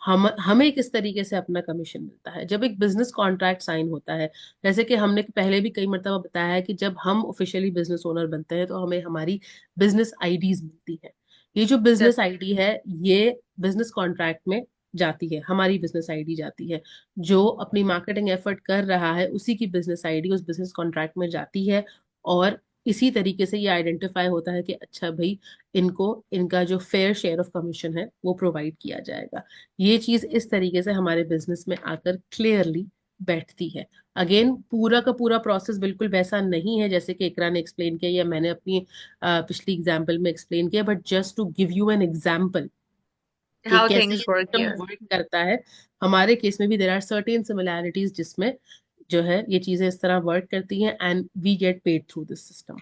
हम हमें किस तरीके से अपना कमीशन मिलता है जब एक बिजनेस कॉन्ट्रैक्ट साइन होता है। जैसे कि हमने पहले भी कई मरतबा बताया है कि जब हम ऑफिशियली बिजनेस ओनर बनते हैं तो हमें हमारी बिजनेस आईडीज मिलती है। ये जो बिजनेस आईडी है, ये बिजनेस कॉन्ट्रैक्ट में जाती है, हमारी बिजनेस आईडी जाती है। जो अपनी मार्केटिंग एफर्ट कर रहा है उसी की बिजनेस आईडी उस बिजनेस कॉन्ट्रैक्ट में जाती है, और इसी तरीके से ये आइडेंटिफाई होता है कि अच्छा भाई, इनको इनका जो फेयर शेयर ऑफ कमीशन है वो प्रोवाइड किया जाएगा। ये चीज इस तरीके से हमारे बिजनेस में आकर क्लियरली बैठती है। अगेन पूरा का पूरा प्रोसेस बिल्कुल वैसा नहीं है जैसे कि इकरा ने एक्सप्लेन किया या मैंने अपनी पिछली एग्जाम्पल में एक्सप्लेन किया, but just to give you an example कि हाउ कैसे थिंग्स ये वर्क सिस्टम हियर। वर्क करता है। हमारे केस में भी देर आर सर्टेन सिमिलैरिटीज जिसमें जो है ये चीजें इस तरह वर्क करती हैं, and we get paid through this system.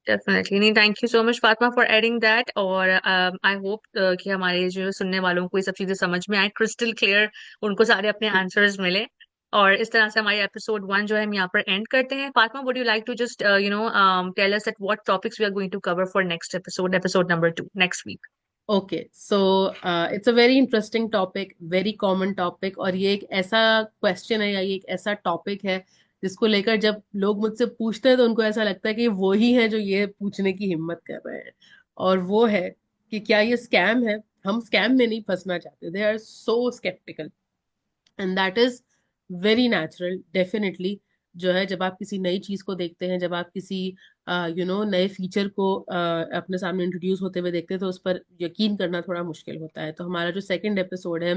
Definitely नहीं, thank you so much Fatima for adding that. और आई होप कि हमारे जो सुनने वालों को ये सब चीजें समझ में आए, क्रिस्टल क्लियर, उनको सारे अपने आंसर्स मिले। और इस तरह से हमारी एपिसोड 1 जो है हम यहाँ पर एंड करते हैं। Fatima, would you like to just tell us at what topics we are going to cover for next episode, episode number 2, next week? Okay, so it's a very interesting topic, very common topic, और ये एक ऐसा question है या ये एक ऐसा topic है जिसको लेकर जब लोग मुझसे पूछते हैं तो उनको ऐसा लगता है कि वो ही है जो ये पूछने की हिम्मत कर रहे हैं। और वो है कि क्या ये स्कैम है। हम स्कैम में नहीं फंसना चाहते, they are so sceptical, and that is very natural definitely. जो है जब आप किसी नई चीज को देखते हैं, जब आप किसी नए फीचर को अपने सामने इंट्रोड्यूस होते हुए देखते हैं, तो उस पर यकीन करना थोड़ा मुश्किल होता है। तो हमारा जो सेकंड एपिसोड है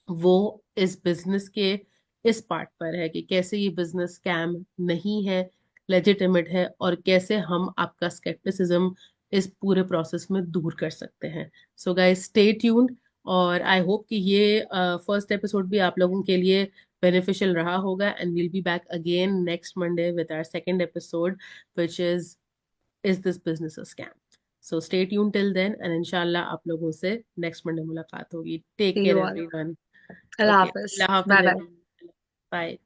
वो इस बिजनेस के इस पार्ट पर है कि कैसे ये बिजनेस स्कैम नहीं है, लेजिटिमेट है, और कैसे हम आपका स्केप्टिसिज्म इस पूरे प्रोसेस में दूर कर सकते हैं। सो गाइस स्टे ट्यून्ड, और आई होप कि ये फर्स्ट एपिसोड भी आप लोगों के लिए बेनिफिशियल रहा होगा, and we'll be back again next Monday with our second episode, which is this business a scam? So stay tuned till then, and इंशाल्लाह आप लोगों से नेक्स्ट मंडे मुलाकात होगी। Take see care you all. Everyone. अल्लाह okay, हाफिज। अल्लाह bye हाफिज बाय। एवरीवन। बाय।